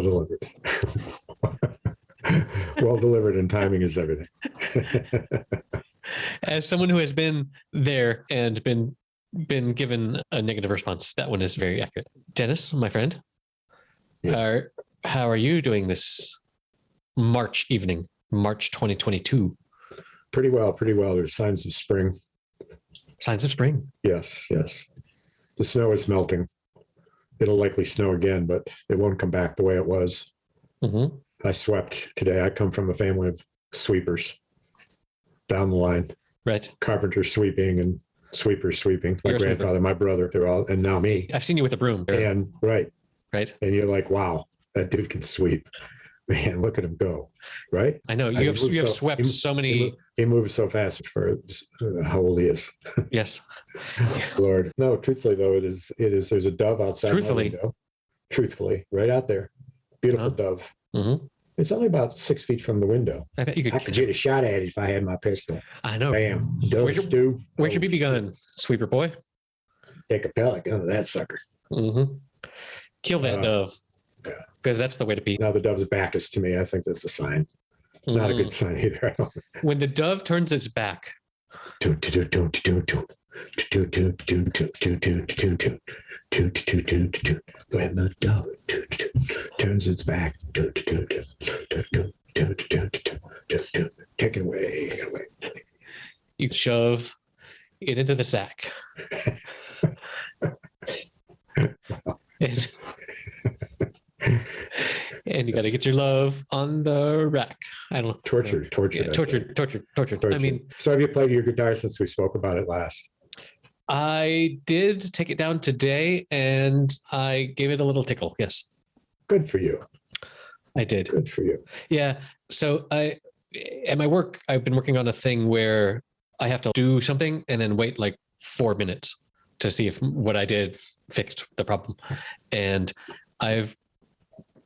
delivered. Well delivered, and timing is everything. As someone who has been there and been given a negative response, that one is very accurate. Dennis, my friend, Yes. how are you doing this March evening, March 2022? Pretty well. There's signs of spring. Signs of spring. Yes. The snow is melting. It'll likely snow again, but it won't come back the way it was. Mm-hmm. I swept today. I come from a family of sweepers down the line. Right. Carpenters sweeping and sweepers sweeping. My grandfather, my brother, they're all, and now me. I've seen you with a broom. And right. And you're like, wow, that dude can sweep. Man, look at him go. Right. I know you have swept so many. He moves so fast for how old he is. Yes. Lord. No, truthfully though, it is. There's a dove outside my window. Truthfully, right out there. Beautiful dove. Mm-hmm. It's only about 6 feet from the window. I bet you could. I could get a shot at it if I had my pistol. I know. Bam. Dove stew. Where's your BB gun, sweeper boy? Take a pellet gun to that sucker. Mm-hmm. Kill that dove. Because that's the way to be. Now the dove's back is to me. I think that's a sign. It's not a good sign either. When the dove turns its back. When the dove turns its back. Take it away. You shove it into the sack. And you got to get your love on the rack. I don't know. Tortured. I mean, so have you played your guitar since we spoke about it last? I did take it down today and I gave it a little tickle. Yes. Good for you. I did. Good for you. Yeah. So at my work, I've been working on a thing where I have to do something and then wait like 4 minutes to see if what I did fixed the problem. And I've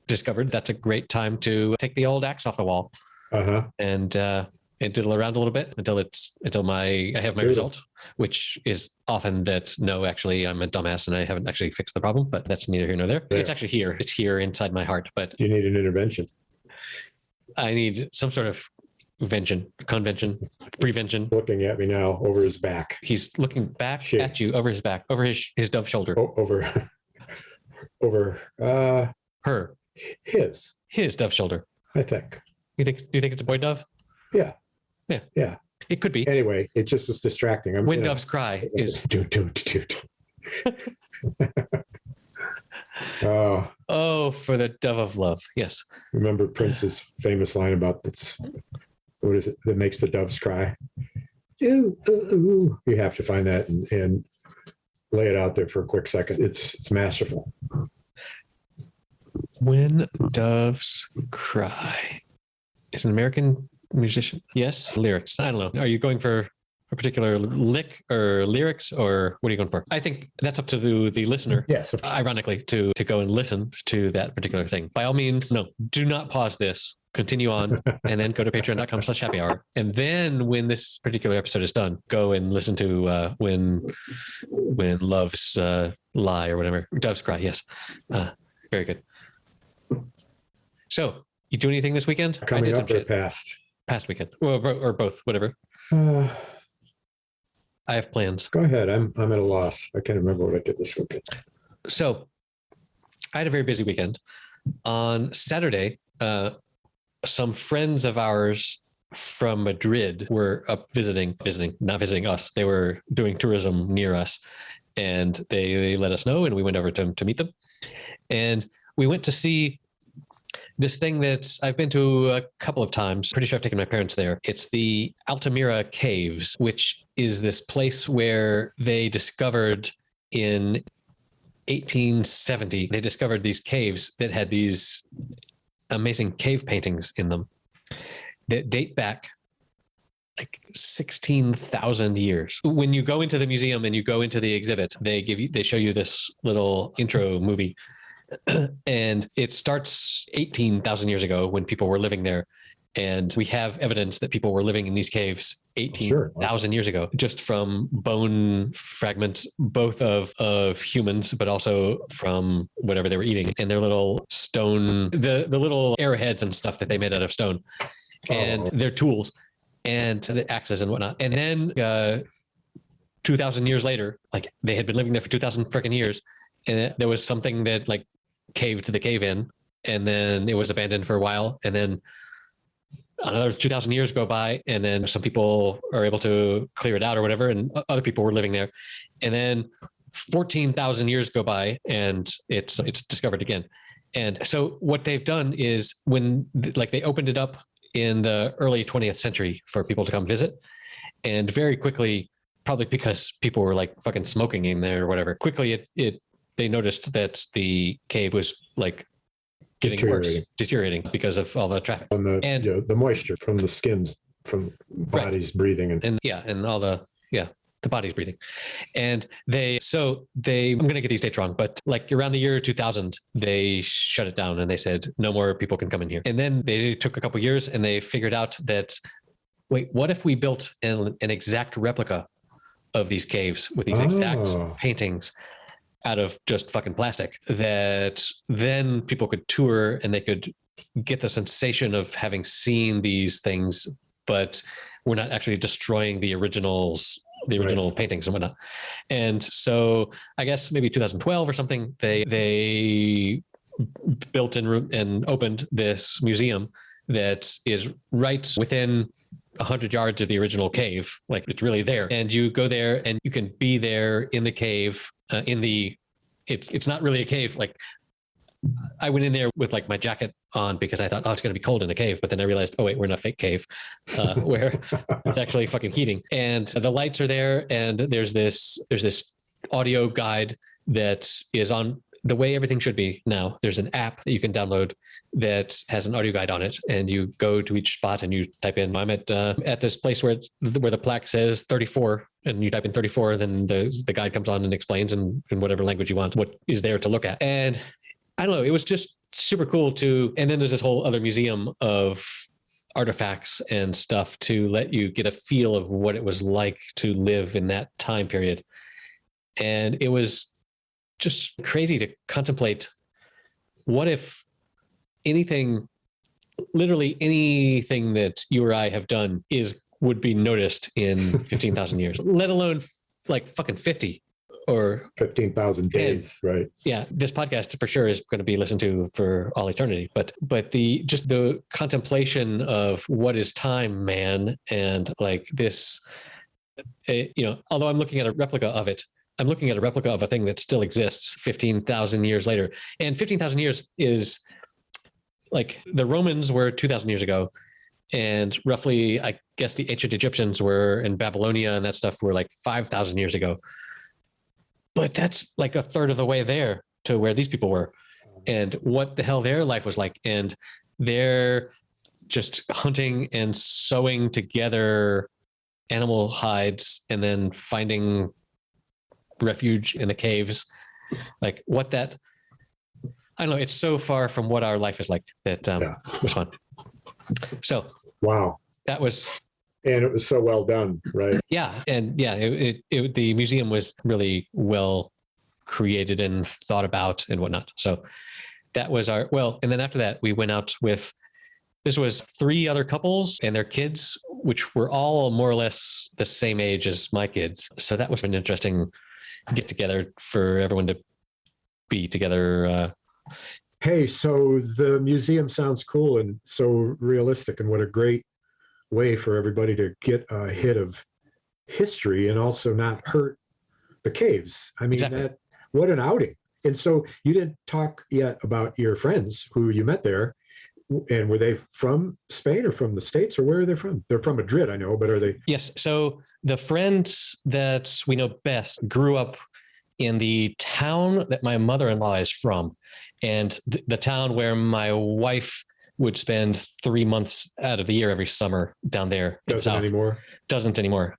discovered that's a great time to take the old axe off the wall and diddle around a little bit until I have my result, which is often that no, actually I'm a dumbass and I haven't actually fixed the problem, but that's neither here nor there. It's actually here. It's here inside my heart. But you need an intervention. I need some sort of convention, prevention. Looking at me now over his back. He's looking back at you over his back, over his dove shoulder. Over her. His dove shoulder. I think. Do you think it's a boy dove? Yeah. It could be. Anyway, it just was distracting. When doves cry is. Oh, for the dove of love. Yes. Remember Prince's famous line about what is it that makes the doves cry? Ooh, ooh, ooh. You have to find that and lay it out there for a quick second. It's masterful. When doves cry. Is an American musician? Yes. Lyrics. I don't know. Are you going for a particular lick or lyrics, or what are you going for? I think that's up to the listener. Yes. Ironically, to go and listen to that particular thing. By all means, no, do not pause this. Continue on and then go to patreon.com/happy hour. And then when this particular episode is done, go and listen to when loves lie or whatever. Doves cry. Yes. Very good. So you do anything this weekend? Coming I did up some shit. Past weekend. Well, or both, whatever. I have plans. Go ahead. I'm at a loss. I can't remember what I did this weekend. So I had a very busy weekend. On Saturday, some friends of ours from Madrid were up not visiting us. They were doing tourism near us, and they let us know, and we went over to meet them. And we went to see this thing that I've been to a couple of times. Pretty sure I've taken my parents there. It's the Altamira Caves, which is this place where they discovered in 1870, they discovered these caves that had these amazing cave paintings in them that date back like 16,000 years. When you go into the museum and you go into the exhibit, they show you this little intro movie. And it starts 18,000 years ago when people were living there. And we have evidence that people were living in these caves 18,000 years ago, just from bone fragments, both of humans, but also from whatever they were eating, and their little stone, the little arrowheads and stuff that they made out of stone, and their tools and the axes and whatnot. And then 2,000 years later, like they had been living there for 2,000 freaking years, and there was something that like caved the cave in, and then it was abandoned for a while, and then another 2,000 years go by, and then some people are able to clear it out or whatever, and other people were living there, and then 14,000 years go by, and it's discovered again. And so what they've done is when like they opened it up in the early 20th century for people to come visit, and very quickly, probably because people were like fucking smoking in there or whatever, quickly they noticed that the cave was like getting deteriorating because of all the traffic and the moisture from the skins, from bodies breathing, and all the body's breathing. And I'm going to get these dates wrong, but like around the year 2000, they shut it down and they said, no more people can come in here. And then they took a couple of years and they figured out that, wait, what if we built an exact replica of these caves with these exact paintings out of just fucking plastic, that then people could tour and they could get the sensation of having seen these things, but we're not actually destroying the original paintings and whatnot. And so I guess maybe 2012 or something, they built and opened this museum that is right within 100 yards of the original cave. Like it's really there, and you go there and you can be there in the cave. It's not really a cave. Like I went in there with like my jacket on because I thought, it's going to be cold in a cave. But then I realized, oh wait, we're in a fake cave where it's actually fucking heating. And the lights are there, and there's this audio guide that is on the way everything should be now. There's an app that you can download that has an audio guide on it, and you go to each spot and you type in, I'm at this place where the plaque says 34, and you type in 34, then the guide comes on and explains in whatever language you want what is there to look at. And I don't know, it was just super cool and then there's this whole other museum of artifacts and stuff to let you get a feel of what it was like to live in that time period. And it was just crazy to contemplate, what if literally anything that you or I have done would be noticed in 15,000 years, let alone like fucking 50 or 15,000 days, right? Yeah, this podcast for sure is going to be listened to for all eternity. But the contemplation of what is time, man, and like this, although I'm looking at a replica of it, I'm looking at a replica of a thing that still exists 15,000 years later. And 15,000 years is like the Romans were 2,000 years ago. And roughly, I guess the ancient Egyptians were in Babylonia and that stuff were like 5,000 years ago. But that's like a third of the way there to where these people were, and what the hell their life was like. And they're just hunting and sewing together animal hides and then finding refuge in the caves. Like I don't know. It's so far from what our life is like that was fun. So, wow. And it was so well done, right? Yeah. And yeah, the museum was really well created and thought about and whatnot. So that was and then after that, we went out this was 3 other couples and their kids, which were all more or less the same age as my kids. So that was an interesting get together for everyone to be together. Hey, so the museum sounds cool and so realistic, and what a great way for everybody to get a hit of history and also not hurt the caves. I mean, exactly. What an outing. And so you didn't talk yet about your friends who you met there. And were they from Spain or from the States, or where are they from? They're from Madrid, I know, but are they? Yes. So the friends that we know best grew up in the town that my mother-in-law is from, and the town where my wife would spend 3 months out of the year every summer down there. Doesn't anymore? Doesn't anymore.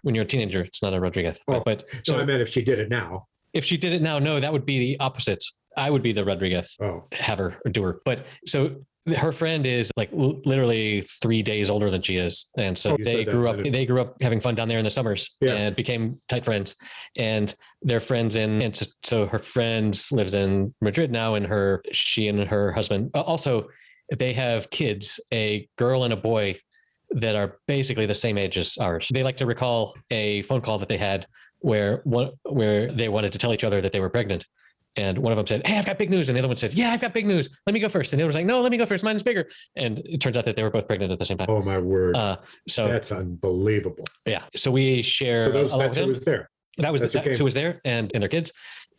When you're a teenager, it's not a Rodriguez. Oh, but so I meant if she did it now. If she did it now, no, that would be the opposite. I would be the Rodriguez haver or doer. But so her friend is like literally 3 days older than she is, and so You they said that grew a up. minute. They grew up having fun down there in the summers Yes. and became tight friends. And they're friends so her friend lives in Madrid now, and she and her husband also they have kids, a girl and a boy that are basically the same age as ours. They like to recall a phone call that they had where they wanted to tell each other that they were pregnant. And one of them said, "Hey, I've got big news." And the other one says, "Yeah, I've got big news. Let me go first." And the other was like, "No, let me go first. Mine is bigger." And it turns out that they were both pregnant at the same time. Oh my word. So That's unbelievable. yeah. So we share. So that's who was there. That's who was there, and their kids,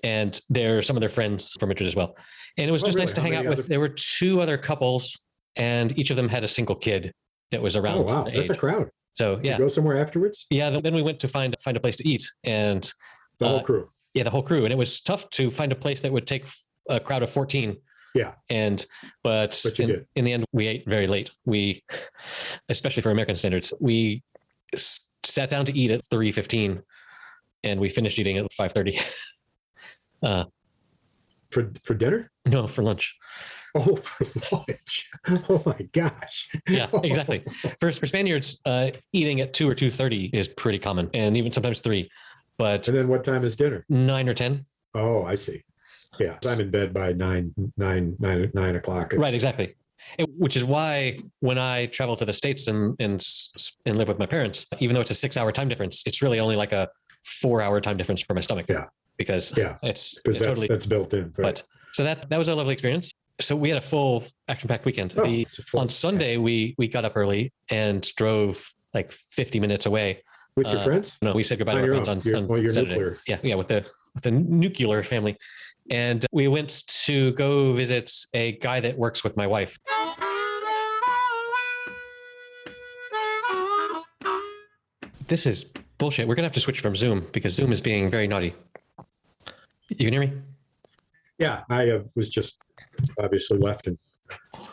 and some of their friends from Madrid as well. And it was just really? nice to How hang out many with. There were 2 other couples, and each of them had a single kid that was around. Oh wow, the that's age. a crowd. So Did yeah, you go somewhere afterwards? yeah. Then we went to find a place to eat, and The whole crew. yeah, the whole crew. And it was tough to find a place that would take a crowd of 14. Yeah. But you did. in the end, we ate very late. Especially for American standards, we sat down to eat at 3:15 and we finished eating at 5:30. For dinner? No, for lunch. Oh, for lunch. Oh my gosh. Yeah, exactly. For Spaniards, eating at 2 or 2:30 is pretty common, and even sometimes 3. But And then what time is dinner? 9 or 10. Oh, I see. Yeah, I'm in bed by 9 o'clock. Right, exactly. Which is why when I travel to the States and live with my parents, even though it's a 6-hour time difference, it's really only like a 4-hour time difference for my stomach. Yeah. Because Because totally. that's built in. Right? But so that was a lovely experience. So we had a full action-packed weekend. Oh, it's a full On Sunday, we got up early and drove like 50 minutes away. With your friends? No, we said goodbye to our friends on You're Saturday. nuclear. Yeah, with the nuclear family. And we went to go visit a guy that works with my wife. This is bullshit. We're going to have to switch from Zoom because Zoom is being very naughty. You can hear me? Yeah, I was just obviously left and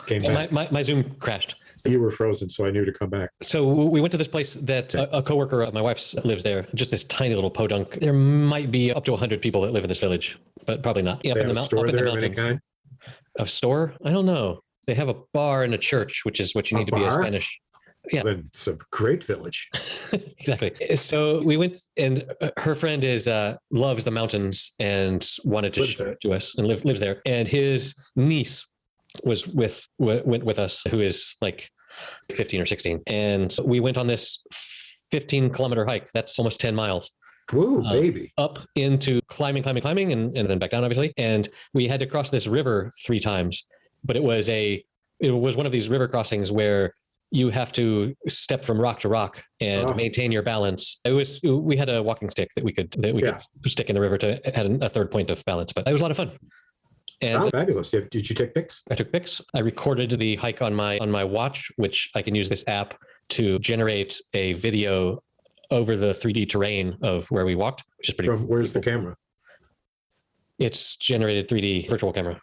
came back. My Zoom crashed. You were frozen, so I knew to come back. So we went to this place that a coworker of my wife's lives there, just this tiny little podunk. There might be up to 100 people that live in this village, but probably not. They have a store there of any kind? A store? I don't know. They have a bar and a church, which is what you need to be a Spanish. Yeah. Then it's a great village. Exactly. So we went, and her friend loves the mountains and wanted to show it to us and lives there. And his niece went with us, who is like 15 or 16. And we went on this 15-kilometer hike. That's almost 10 miles. Woo, baby. Up into climbing, and then back down, obviously. And we had to cross this river 3 times, but it was one of these river crossings where you have to step from rock to rock and maintain your balance. We had a walking stick that we could stick in the river to had a third point of balance, but it was a lot of fun. And Sounds fabulous. Did you take pics? I took pics. I recorded the hike on my watch, which I can use this app to generate a video over the 3D terrain of where we walked, which is pretty cool. Where's the camera? It's generated 3D virtual camera.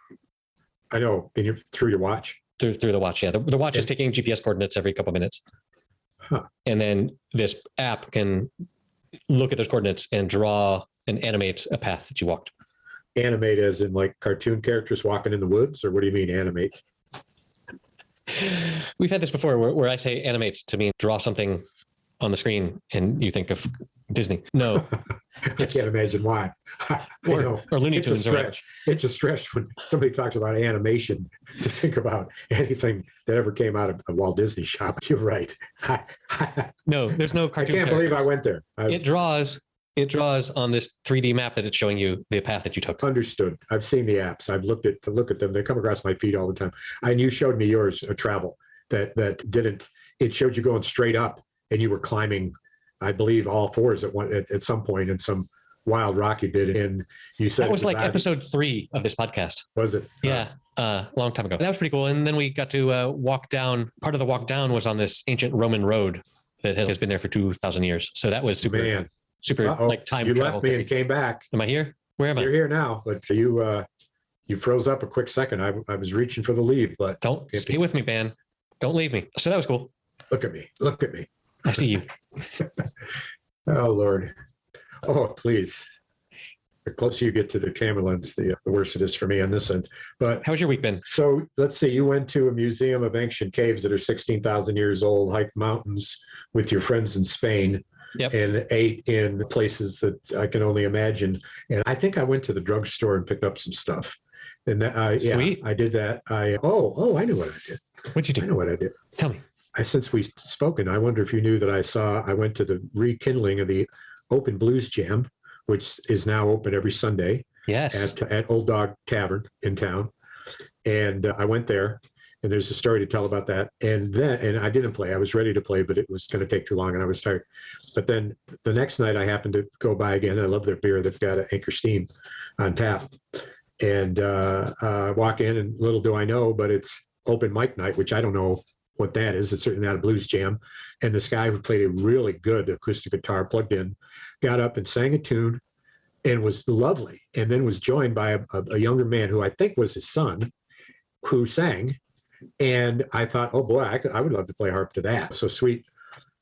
I know. Through your watch? Through the watch, yeah. The watch is taking GPS coordinates every couple of minutes. Huh. And then this app can look at those coordinates and draw and animate a path that you walked. Animate as in like cartoon characters walking in the woods? Or what do you mean animate? We've had this before where I say animate to mean draw something on the screen and you think of Disney. No. I can't imagine why. Or Looney Tunes. It's a stretch when somebody talks about animation to think about anything that ever came out of a Walt Disney shop. You're right. No, there's no cartoon. I can't believe I went there. It draws on this 3D map that it's showing you the path that you took. Understood. I've seen the apps. I've looked at them. They come across my feed all the time. And you showed me yours, a travel that didn't. It showed you going straight up and you were climbing, I believe, all fours at some point in some wild rock you did. And you said that was like episode 3 of this podcast. Was it? Yeah. A long time ago. That was pretty cool. And then we got to walk down. Part of the walk down was on this ancient Roman road that has been there for 2,000 years. So that was super. Man. Super like time you travel. Left me and came back. Am I here? Where am I? You're here now, but you froze up a quick second. I was reaching for the leave, but don't stay with me, man. Don't leave me. So that was cool. Look at me. Look at me. I see you. Oh Lord. Oh please. The closer you get to the camera lens, the worse it is for me on this end. But How's your week been? so let's say you went to a museum of ancient caves that are 16,000 years old, hiked mountains with your friends in Spain, Yep. and ate in places that I can only imagine. And I think I went to the drugstore and picked up some stuff. And that, Sweet. I did that. I knew what I did. What'd you I do? know what I did. Tell me. Since we've spoken, I wonder if you knew that I went to the rekindling of the Open Blues Jam, which is now open every Sunday Yes. at Old Dog Tavern in town. And I went there, and there's a story to tell about that. And I didn't play. I was ready to play, but it was going to take too long, and I was tired. But then the next night, I happened to go by again. I love their beer. They've got an Anchor Steam on tap. And walk in, and little do I know, but it's open mic night, which I don't know what that is. It's certainly not a blues jam. And this guy who played a really good acoustic guitar, plugged in, got up and sang a tune and was lovely. And then was joined by a younger man who I think was his son, who sang. And I thought, oh boy, I would love to play harp to that. So sweet.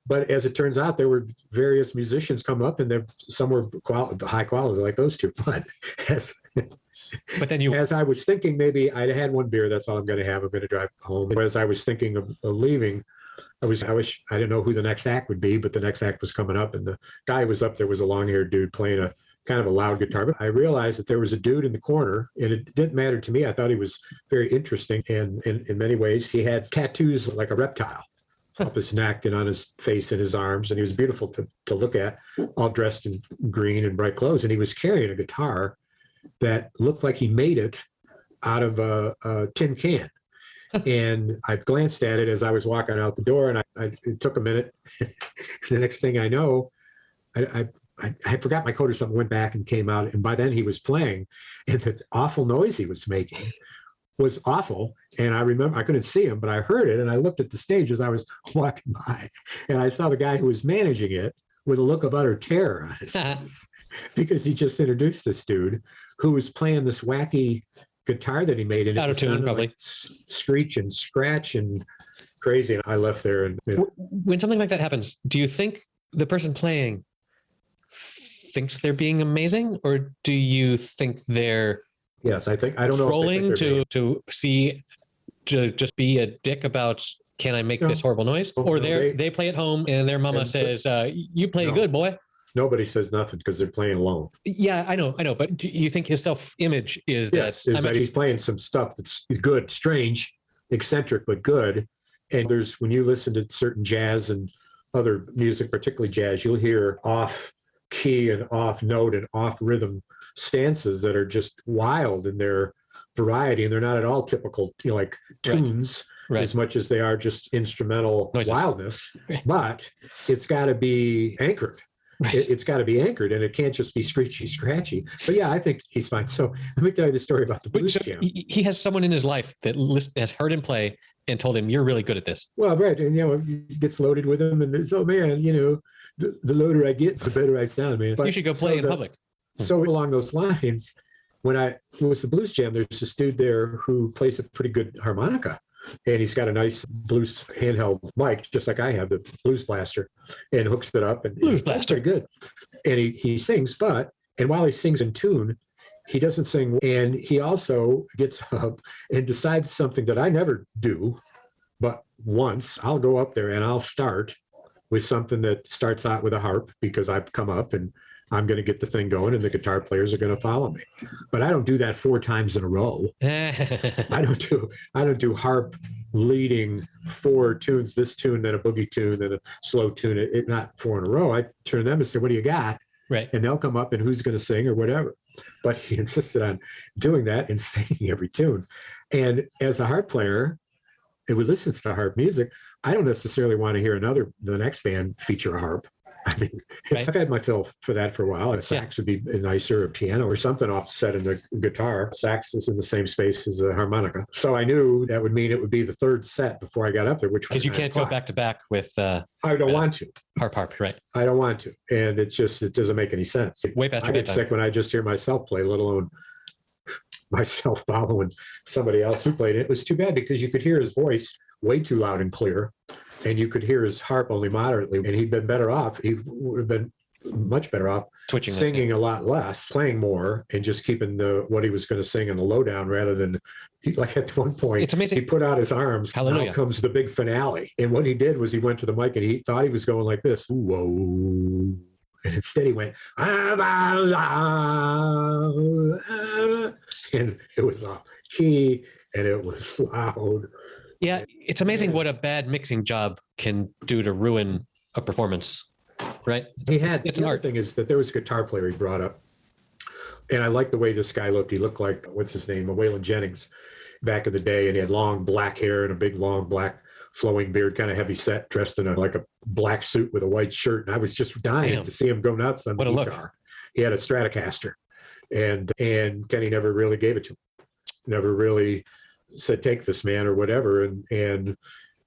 But as it turns out, there were various musicians come up, and some were high quality, like those two. But as I was thinking, maybe I'd had one beer. That's all I'm going to have. I'm going to drive home. As I was thinking of leaving, I didn't know who the next act would be, but the next act was coming up, and the guy who was up there was a long-haired dude playing a kind of a loud guitar. But I realized that there was a dude in the corner, and it didn't matter to me. I thought he was very interesting, and in many ways, he had tattoos like a reptile up his neck and on his face and his arms, and he was beautiful to look at, all dressed in green and bright clothes, and he was carrying a guitar that looked like he made it out of a tin can. And I glanced at it as I was walking out the door, and it took a minute. The next thing I know, I forgot my coat or something, went back and came out. And by then he was playing, and the awful noise he was making was awful. And I remember I couldn't see him, but I heard it. And I looked at the stage as I was walking by, and I saw the guy who was managing it with a look of utter terror on his face, because he just introduced this dude who was playing this wacky guitar that he made, and Out of tune, probably. like screech and scratch and crazy. And I left there. And When something like that happens, do you think the person playing thinks they're being amazing, or do you think they're yes, I don't know. trolling to just be a dick about, can I make this horrible noise? Or they play at home and their mama says, you play good, boy. Nobody says nothing because they're playing alone. Yeah, I know. But do you think his self-image is that he's playing some stuff that's good, strange, eccentric, but good. And when you listen to certain jazz and other music, particularly jazz, you'll hear off key and off note and off rhythm stances that are just wild in their variety. And they're not at all typical, like tunes. Right. As much as they are just instrumental noises. Wildness, but it's got to be anchored. Right. It's got to be anchored, and it can't just be screechy, scratchy. But yeah, I think he's fine. So let me tell you the story about the blues jam. He has someone in his life that has heard him play and told him, "You're really good at this." Well, right, and it gets loaded with him, and it's, oh man, the loader I get, the better I sound, man. But you should go play in public. So along those lines, when it was the blues jam, there's this dude there who plays a pretty good harmonica. And he's got a nice blues handheld mic, just like I have, the Blues Blaster, and hooks it up. And Blues Blaster, pretty good. And he sings, and while he sings in tune, he doesn't sing. And he also gets up and decides something that I never do, but once I'll go up there and I'll start with something that starts out with a harp, because I've come up and I'm going to get the thing going, and the guitar players are going to follow me. But I don't do that 4 times in a row. I don't do harp leading 4 tunes, this tune, then a boogie tune, then a slow tune. It not 4 in a row. I turn them and say, "What do you got?" Right. And they'll come up and who's going to sing or whatever. But he insisted on doing that and singing every tune. And as a harp player, who listens to harp music, I don't necessarily want to hear the next band feature a harp. I mean, right. I've had my fill for that for a while. A sax would be nicer, a piano or something offset in the guitar. Sax is in the same space as a harmonica. So I knew that would mean it would be the 3rd set before I got up there, which because you can't go back to back with. I don't want to. Harp, right? I don't want to, and it doesn't make any sense. Way past I get sick when I just hear myself play, let alone myself following somebody else who played it. It was too bad because you could hear his voice way too loud and clear. And you could hear his harp only moderately, and he'd been better off. He would have been much better off Switching that, singing a lot less, playing more, and just keeping what he was going to sing in the lowdown rather than like at one point. It's amazing. He put out his arms. Hallelujah. Now comes the big finale. And what he did was he went to the mic and he thought he was going like this. Whoa. And instead he went, and it was off key and it was loud. Yeah, it's amazing what a bad mixing job can do to ruin a performance, right? He had, It's the an other art. thing is that there was a guitar player he brought up. And I like the way this guy looked. He looked like, what's his name? Waylon Jennings back in the day. And he had long black hair and a big, long black flowing beard, kind of heavy set, dressed in like a black suit with a white shirt. And I was just dying Damn. to see him go nuts on the What a look. guitar. He had a Stratocaster and Kenny never really gave it to him. Never really said, take this, man, or whatever. And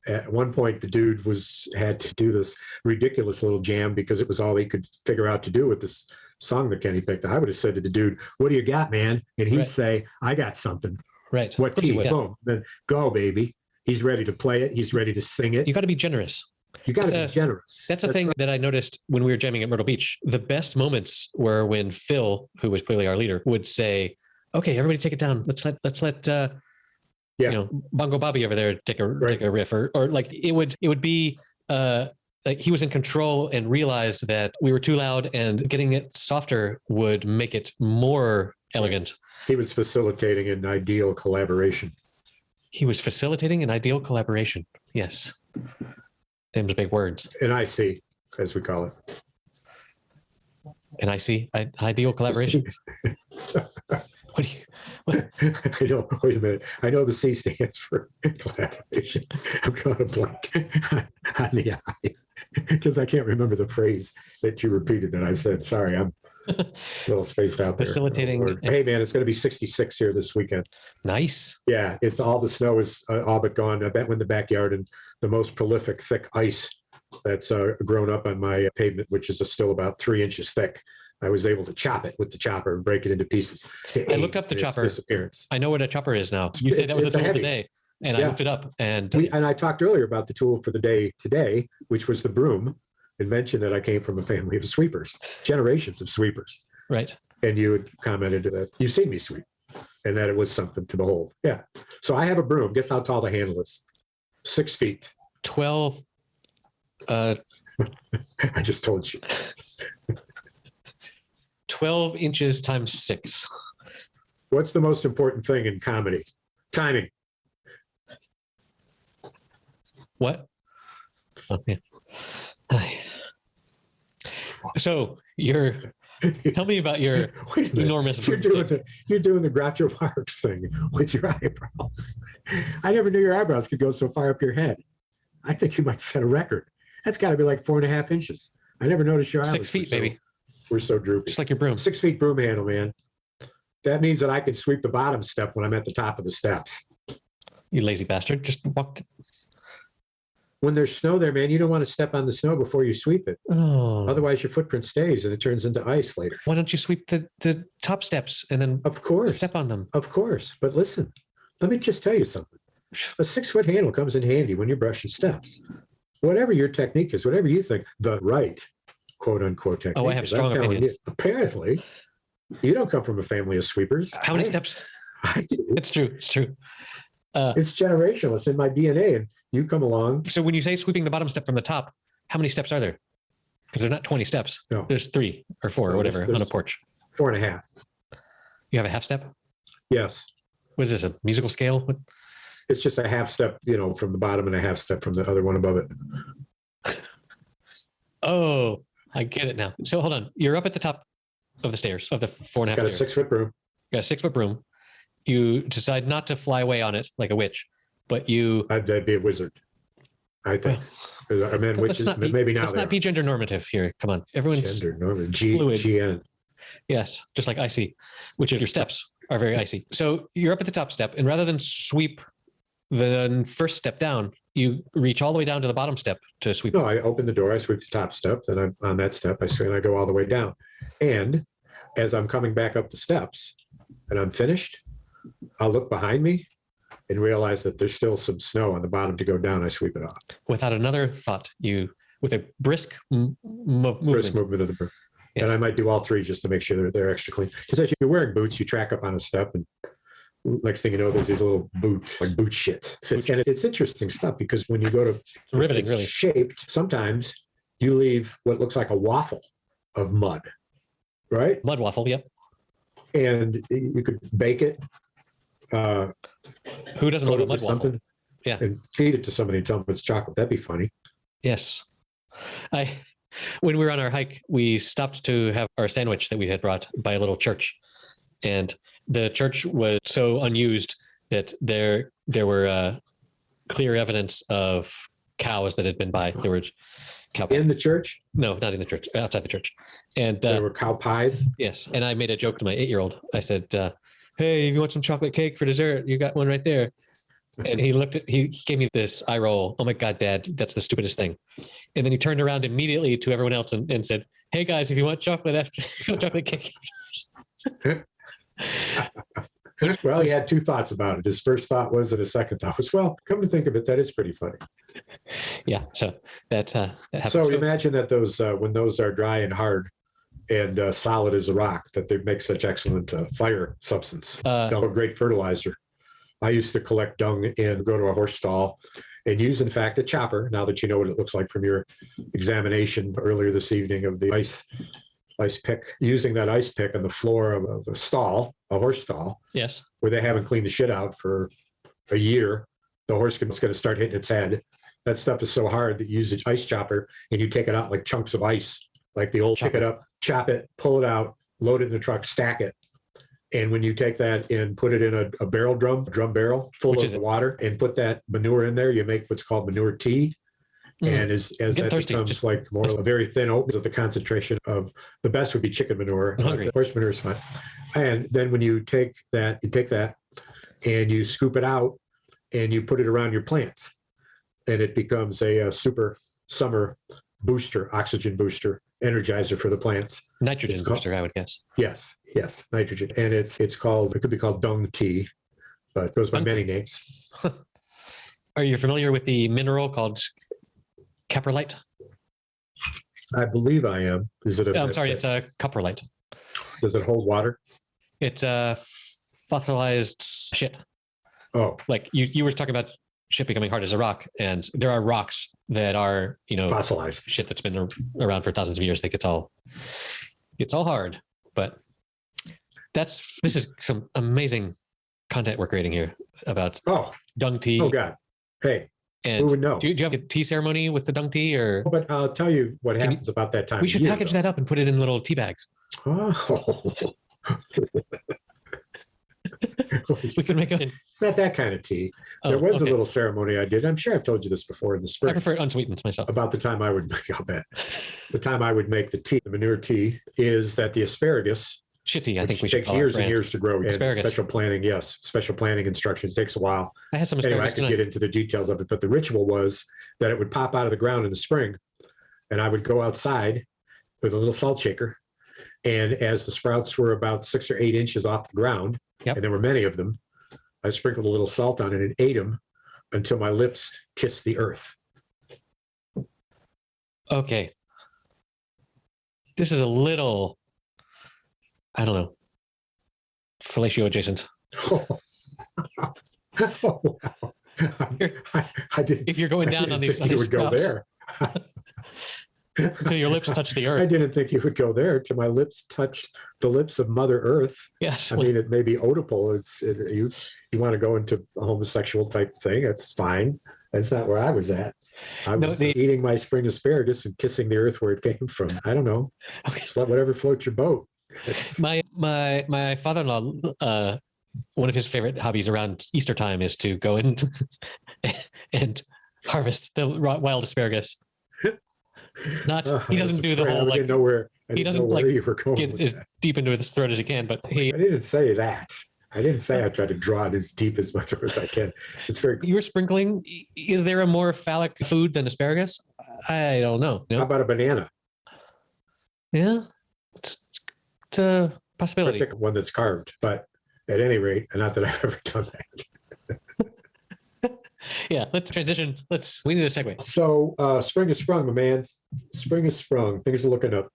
at one point the dude had to do this ridiculous little jam because it was all he could figure out to do with this song that Kenny picked. I would have said to the dude, what do you got, man? And he'd Right. say, I got something. Right. What Of course you key? would. Boom. Then go, baby. He's ready to play it. He's ready to sing it. You got to be generous. You got to That's be generous. That's a thing right. that I noticed when we were jamming at Myrtle Beach. The best moments were when Phil, who was clearly our leader, would say, "Okay, everybody, take it down. Let's let Yeah. Bongo Bobby over there take a riff," or like it would be like he was in control and realized that we were too loud, and getting it softer would make it more elegant. He was facilitating an ideal collaboration. He was facilitating an ideal collaboration. Yes. Them's big words. An IC, as we call it. And I see ideal collaboration. What do you? What? I know. Wait a minute. I know the C stands for collaboration. I'm going to blank on the I because I can't remember the phrase that you repeated that I said. Sorry, I'm a little spaced out there. Facilitating. Oh, Lord. Hey, man, it's going to be 66 here this weekend. Nice. Yeah, it's all the snow is all but gone. I bet in the backyard and the most prolific thick ice that's grown up on my pavement, which is still about 3 inches thick. I was able to chop it with the chopper and break it into pieces. I looked up the chopper. Disappearance. I know what a chopper is now. You said that was the It's a tool of the heavy. day, and I Yeah. looked it up. And And I talked earlier about the tool for the day today, which was the broom, invention that I came from a family of sweepers, generations of sweepers. right, And you had commented that you've seen me sweep and that it was something to behold. Yeah. So I have a broom. Guess how tall the handle is? 6 feet. 12. I just told you. 12 inches times 6. What's the most important thing in comedy? Timing. What? Okay. So tell me about your Wait a minute. enormous You're broomstick. doing the Groucho Marx thing with your eyebrows. I never knew your eyebrows could go so far up your head. I think you might set a record. That's got to be like 4.5 inches. I never noticed your eyelids. 6 feet, baby. We're so droopy. Just like your broom. 6 feet broom handle, man. That means that I can sweep the bottom step when I'm at the top of the steps. You lazy bastard. Just walked. When there's snow there, man, you don't want to step on the snow before you sweep it. Oh. Otherwise, your footprint stays and it turns into ice later. Why don't you sweep the top steps and then Of course. step on them? Of course. But listen, let me just tell you something. A 6-foot handle comes in handy when you're brushing steps. Whatever your technique is, whatever you think the right quote unquote technique Oh, I have is, strong I'm telling opinions. you, apparently, you don't come from a family of sweepers. How many steps? I do. It's true. It's true. It's generational. It's in my DNA. And you come along. So when you say sweeping the bottom step from the top, how many steps are there? Because there's not 20 steps. No. There's 3 or 4 or No, whatever on a there's- porch. 4.5. You have a half step? Yes. What is this, a musical scale? What? It's just a half step, from the bottom and a half step from the other one above it. Oh, I get it now. So hold on. You're up at the top of the stairs, of the 4.5 Got a stairs. 6-foot broom. Got a 6-foot broom. You decide not to fly away on it like a witch, but you... I'd be a wizard. I think. I mean, Let's witches, not be, maybe now let's they not be gender normative here. Come on. Everyone's... gender normal. fluid. GN. Yes, just like icy, which is your steps are very icy. So you're up at the top step, and rather than sweep the first step down, you reach all the way down to the bottom step to sweep. No, I open the door, I sweep the top step, then I'm on that step, I go all the way down. And as I'm coming back up the steps and I'm finished, I'll look behind me and realize that there's still some snow on the bottom to go down. I sweep it off. Without another thought, with a brisk First movement, movement of the broom. And I might do all three just to make sure they're extra clean. Because as you're wearing boots, you track up on a step, and next thing you know, there's these little boots, like boot shit. And it's interesting stuff because when you go to Riveting, it's really. shaped, sometimes you leave what looks like a waffle of mud, right? Mud waffle, yep. And you could bake it. Who doesn't love a coat it mud with waffle? something, Yeah. and feed it to somebody and tell them it's chocolate. That'd be funny. Yes. When we were on our hike, we stopped to have our sandwich that we had brought by a little church. And the church was so unused that there were clear evidence of cows that had been by. There were cow pies. In the church? No, not in the church, outside the church. And There were cow pies. yes. And I made a joke to my 8-year-old. I said, hey, if you want some chocolate cake for dessert, you got one right there. And he gave me this eye roll. Oh my God, Dad, that's the stupidest thing. And then he turned around immediately to everyone else and said, hey guys, if you want chocolate after chocolate cake. Well, he had two thoughts about it. His first thought was, and his second thought was, well, come to think of it, that is pretty funny. Yeah. So that happens. So imagine that those, when those are dry and hard and solid as a rock, that they make such excellent fire substance. A great fertilizer. I used to collect dung and go to a horse stall and use, in fact, a chopper. Now that you know what it looks like from your examination earlier this evening of the ice pick, using that ice pick on the floor of a stall, a horse stall, yes, where they haven't cleaned the shit out for a year, the horse is going to start hitting its head. That stuff is so hard that you use an ice chopper and you take it out like chunks of ice, like the old pick it up, chop it, pull it out, load it in the truck, stack it. And when you take that and put it in a barrel drum barrel full of water and put that manure in there, you make what's called manure tea. And as that becomes like more a very thin oat of the concentration of the best would be chicken manure. Horse manure is fine. And then when you take that and you scoop it out and you put it around your plants, and it becomes a super summer booster, oxygen booster, energizer for the plants. Nitrogen booster, I would guess. Yes, nitrogen. And it could be called dung tea, but it goes by many names. Are you familiar with the mineral called caprolite? I believe I am. Is it it's a coprolite. Does it hold water? It's a fossilized shit. Oh. Like you were talking about shit becoming hard as a rock, and there are rocks that are, fossilized shit that's been around for thousands of years that gets all hard. But this is some amazing content we're creating here about dung tea. Oh God. Hey. And who would know? Do you have a tea ceremony with the dung tea, or? But I'll tell you what happens about that time. We should package that up and put it in little tea bags. Oh. We could make it. It's not that kind of tea. There was a little ceremony I did. I'm sure I've told you this before in the spring. I prefer it unsweetened myself. About the time I would make, I'll bet. The time I would make the tea, the manure tea, is that the asparagus, shitty, I think we should takes years and years to grow. Asparagus. And special planning instructions takes a while. I had some anyway, asparagus I could get into the details of it, but the ritual was that it would pop out of the ground in the spring, and I would go outside with a little salt shaker, and as the sprouts were about 6 or 8 inches off the ground, and there were many of them, I sprinkled a little salt on it and ate them until my lips kissed the earth. Okay. This is a little, I don't know, fellatio adjacent. I didn't. If you're going down on these, you would go there. Until your lips touch the earth. I didn't think you would go there. Till my lips touch the lips of Mother Earth. Yes. I mean, it may be oedipal. You want to go into a homosexual type thing. That's fine. That's not where I was at. I was eating my spring asparagus and kissing the earth where it came from. I don't know. Okay. Whatever floats your boat. My father-in-law, one of his favorite hobbies around Easter time is to go in and harvest the wild asparagus. He doesn't do the whole he doesn't get as deep into his throat as he can, but I didn't say that. I didn't say I try to draw it as deep as much as I can. It's very. You were sprinkling. Is there a more phallic food than asparagus? I don't know. How about a banana? Yeah, it's a possibility. Pick one that's carved, but at any rate, not that I've ever done that. Yeah, let's transition. We need a segue. So spring has sprung, my man. Spring has sprung. Things are looking up.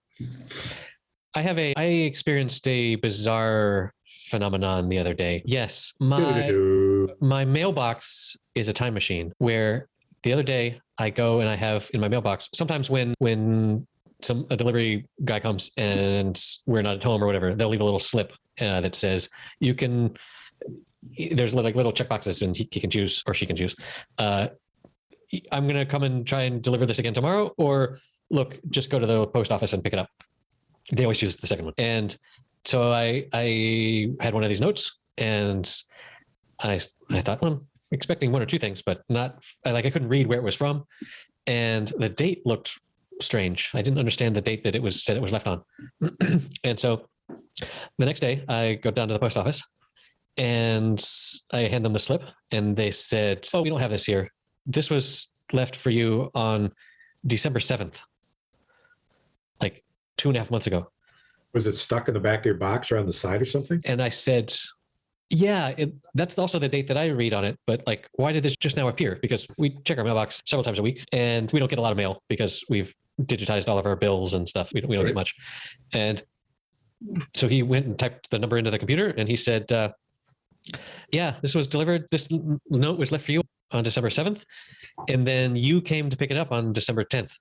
I experienced a bizarre phenomenon the other day. Yes, my mailbox is a time machine where the other day I go and I have in my mailbox, sometimes when a delivery guy comes and we're not at home or whatever, they'll leave a little slip that says there's like little check boxes and he can choose or she can choose. I'm going to come and try and deliver this again tomorrow, or look, just go to the post office and pick it up. They always choose the second one. And so I had one of these notes and I thought, well, I'm expecting one or two things, but I couldn't read where it was from. And the date looked strange. I didn't understand the date that it was left on. And so the next day I go down to the post office and I hand them the slip and they said, oh, we don't have this here. This was left for you on December 7th, like 2.5 months ago. Was it stuck in the back of your box or on the side or something? And I said, yeah, that's also the date that I read on it. But like, why did this just now appear? Because we check our mailbox several times a week and we don't get a lot of mail because we've digitized all of our bills and stuff. We don't get much. And so he went and typed the number into the computer and he said, yeah, this was delivered. This note was left for you on December 7th. And then you came to pick it up on December 10th.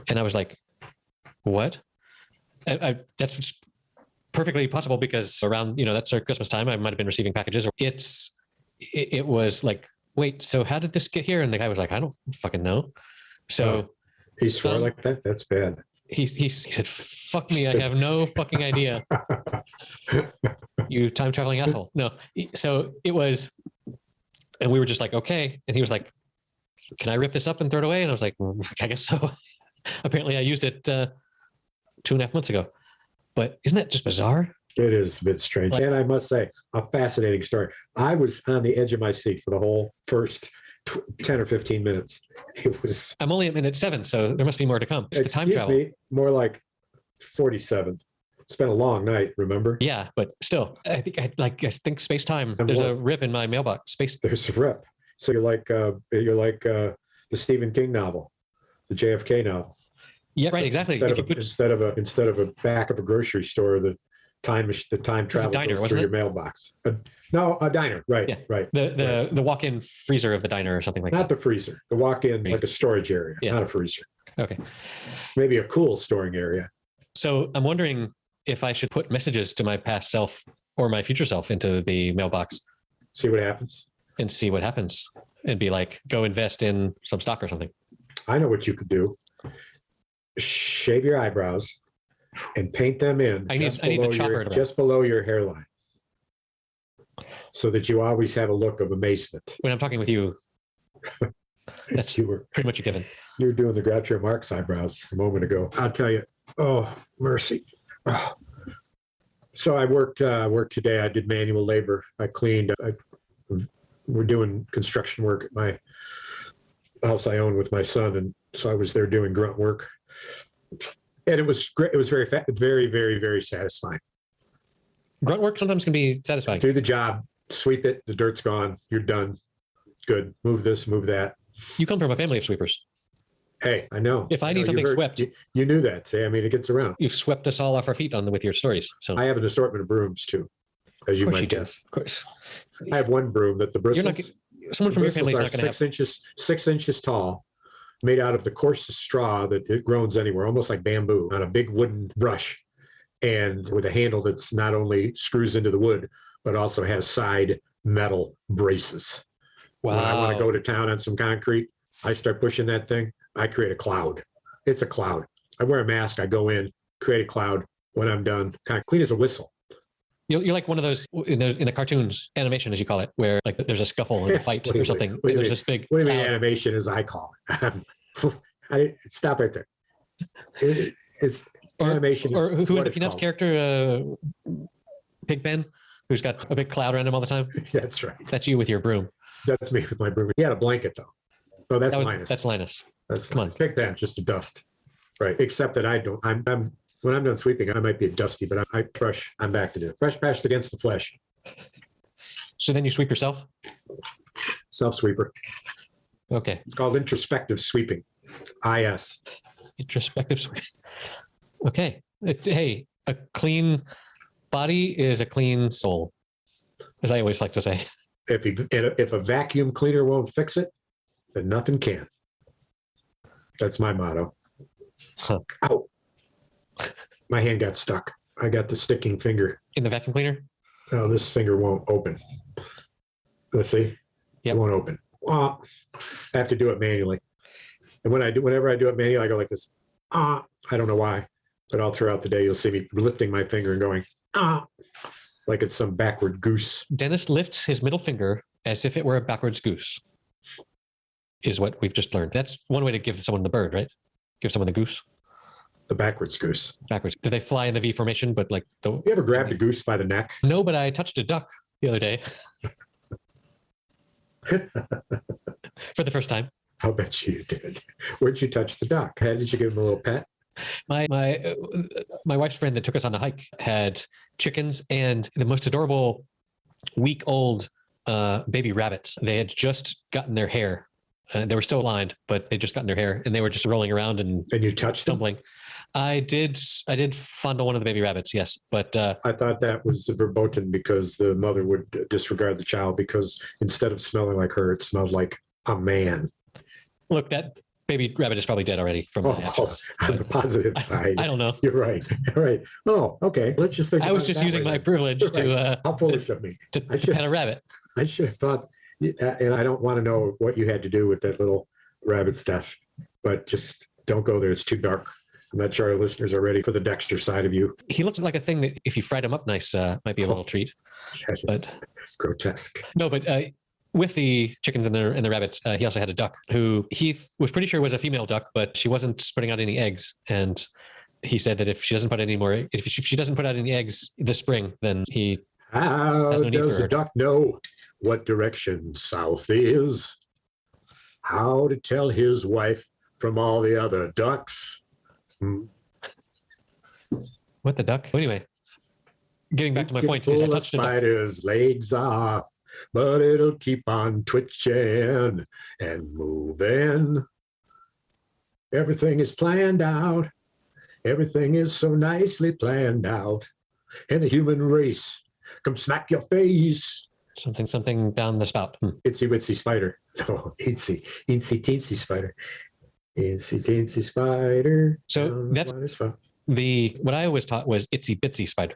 And I was like, what? That's perfectly possible because around, that's our Christmas time. I might've been receiving packages. It was like, wait, so how did this get here? And the guy was like, I don't fucking know. So he swore like that? That's bad. He said, fuck me. I have no fucking idea. You time traveling asshole. No. So it was, and we were just like, okay. And he was like, can I rip this up and throw it away? And I was like, well, I guess so. Apparently I used it 2.5 months ago, but isn't that just bizarre? It is a bit strange. And I must say, a fascinating story. I was on the edge of my seat for the whole first 10 or 15 minutes. It was. I'm only at minute 7, so there must be more to come. It's the time travel. Me, more like 47. It's been a long night, remember? Yeah, but still, I think space time. There's a rip in my mailbox. Space. There's a rip. So you're like the Stephen King novel, the JFK novel. Yeah, right. Exactly. Instead of a back of a grocery store, the time travel diner, goes through your mailbox. A diner. Right. Yeah. Right. The walk-in freezer of the diner or something like that. Not the freezer. The walk-in, like a storage area, not a freezer. Okay. Maybe a cool storing area. So I'm wondering if I should put messages to my past self or my future self into the mailbox. See what happens. And see what happens. And be like, go invest in some stock or something. I know what you could do. Shave your eyebrows and paint them in I need the chopper just below your hairline so that you always have a look of amazement. When I'm talking with you, that's pretty much a given. You were doing the Groucho Marx eyebrows a moment ago. I'll tell you. Oh, mercy. Oh. So I worked today. I did manual labor. I cleaned. We're doing construction work at my house I own with my son. And so I was there doing grunt work. And it was great. It was very, very, very, very satisfying. Grunt work sometimes can be satisfying. Do the job, sweep it, the dirt's gone, you're done. Good. Move this, move that. You come from a family of sweepers. Hey, I know. If I need something swept. You knew that. I mean, it gets around. You've swept us all off our feet with your stories. So I have an assortment of brooms too, as you might guess. Of course. I have one broom that the bristles. Someone from your family is not going to have. 6 inches tall, made out of the coarsest straw that it grows anywhere, almost like bamboo, on a big wooden brush, and with a handle that's not only screws into the wood, but also has side metal braces. Wow. When I want to go to town on some concrete, I start pushing that thing, I create a cloud. It's a cloud. I wear a mask, I go in, create a cloud. When I'm done, kind of clean as a whistle. You're like one of those in the cartoons, animation as you call it, where like there's a scuffle and a fight or something. There's this big. What do you mean animation, as I call it? Stop right there. It's animation. Or who is the Peanuts character? Pig Ben, who's got a big cloud around him all the time. That's right. That's you with your broom. That's me with my broom. He had a blanket though. Oh, that's Linus. That's Linus. Come on, Pig Ben, just a dust. Right. Except that I don't. I'm when I'm done sweeping, I might be dusty, but I brush. I'm back to do it. Fresh pressed against the flesh. So then you sweep yourself? Self sweeper. Okay. It's called introspective sweeping. IS. Introspective sweeping. Okay. Hey, a clean body is a clean soul, as I always like to say. If a vacuum cleaner won't fix it, then nothing can. That's my motto. Huh. Ow. My hand got stuck. I got the sticking finger. In the vacuum cleaner? Oh, this finger won't open. Let's see. Yep. It won't open. I have to do it manually. And whenever I do it manually, I go like this. I don't know why, but all throughout the day, you'll see me lifting my finger and going, like it's some backward goose. Dennis lifts his middle finger as if it were a backwards goose, is what we've just learned. That's one way to give someone the bird, right? Give someone the goose. The backwards goose. Backwards. Do they fly in the V formation? But like You ever grabbed a goose by the neck? No, but I touched a duck the other day for the first time. I'll bet you did. Where'd you touch the duck? How did you give him a little pet? My wife's friend that took us on the hike had chickens and the most adorable week-old baby rabbits. They had just gotten their hair. They were still aligned, but they just gotten their hair, and they were just rolling around and you touched them? stumbling. I did fondle one of the baby rabbits, yes, but I thought that was verboten because the mother would disregard the child because instead of smelling like her, it smelled like a man. Look, that baby rabbit is probably dead already from the actions. On the positive side. I don't know. You're right. All right. Oh, okay. Let's just think. I was just using my privilege to How foolish of me. to pet a rabbit. I should have thought, and I don't want to know what you had to do with that little rabbit stuff, but just don't go there. It's too dark. I'm not sure our listeners are ready for the Dexter side of you. He looks like a thing that if you fried him up nice, might be a little treat. That's grotesque. No, but with the chickens and the rabbits, he also had a duck who he was pretty sure was a female duck, but she wasn't putting out any eggs. And he said that if she doesn't put out any eggs this spring, then he How has no need does for the her. duck know what direction south is? How to tell his wife from all the other ducks? What the duck? Anyway, getting back to my point, is I Pull a touched a duck. spider's legs off, but it'll keep on twitching and moving. Everything is planned out. Everything is so nicely planned out. And the human race, come smack your face. Something down the spout. Itsy witsy spider. No, itsy teensy spider. Itsy teensy spider. So that's fun. what I always taught was itsy bitsy spider.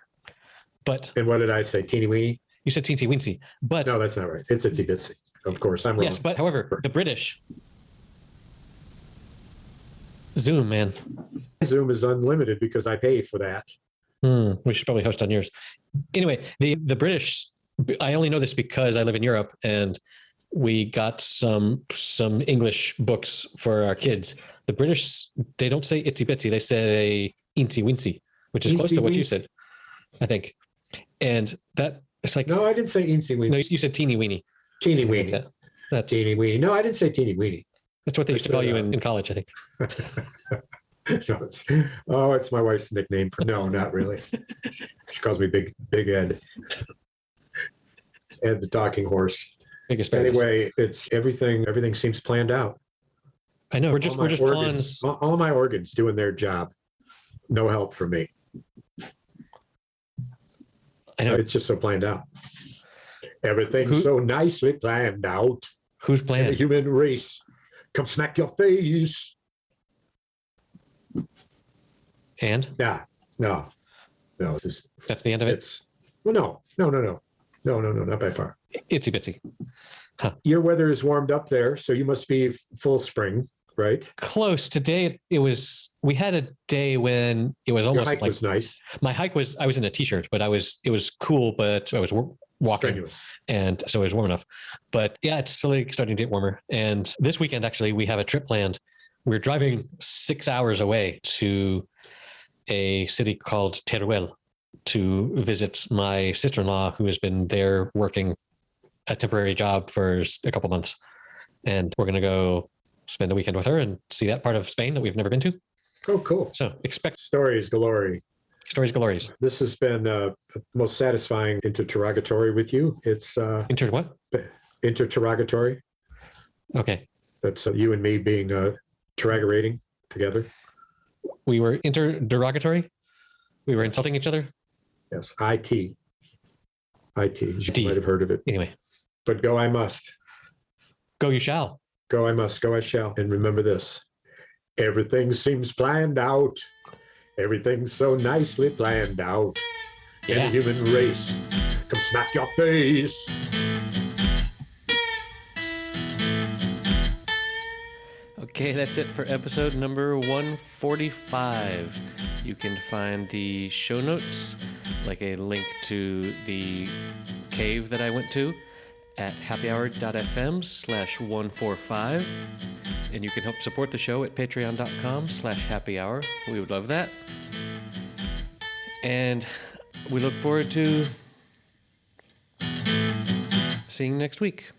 But And what did I say? Teeny weeny? you said teensy weensy. But No, that's not right. It's itsy bitsy. Of course, I'm wrong. yes, but however, the British Zoom, man. Zoom is unlimited because I pay for that. We should probably host on yours. Anyway, the British, I only know this because I live in Europe and we got some English books for our kids. The British, they don't say itsy bitsy, they say eensy weensy, which is close to what you said, I think. And that it's like No, I didn't say eensy weensy. no, you said teeny weeny. Teeny Something like weeny. that. That's Teeny weeny. No, I didn't say teeny weeny. that's what they used to call you in college, I think. No, it's my wife's nickname for no, not really. She calls me Big Ed. Ed the talking horse. Big asparagus. Anyway, it's everything seems planned out. I know we're just organs, pawns. all my organs doing their job. No help from me. I know. It's just so planned out. Everything's so nicely planned out. Who's And the playing? human race, come smack your face. And No. It's just, that's the end of it. it's well, no, not by far. Itsy bitsy. Your weather is warmed up there, so you must be full spring, right? Close. Today we had a day when it was Your almost hike like was nice, my hike was, I was in a t-shirt, but it was cool, but I was walking strenuous. and so it was warm enough. But yeah, it's still starting to get warmer. And this weekend, actually, we have a trip planned. We're driving 6 hours away to a city called Teruel to visit my sister-in-law, who has been there working a temporary job for a couple months. And we're going to go spend a weekend with her and see that part of Spain that we've never been to. Oh, cool. So expect Stories galore. stories galores. This has been most satisfying interrogatory with you. It's Inter what? interrogatory. Okay. That's you and me being interrogating together. We were interderogatory. We were insulting each other. Yes, IT. IT. You D. might have heard of it. Anyway, But go I must. go you shall. Go I must. Go I shall. And remember this. Everything seems planned out. Everything's so nicely planned out. In Yeah. the human race. Come smack your face. Okay, that's it for episode number 145. You can find the show notes, like a link to the cave that I went to, at happyhour.fm/145. And you can help support the show at patreon.com/happyhour. We would love that. And we look forward to seeing you next week.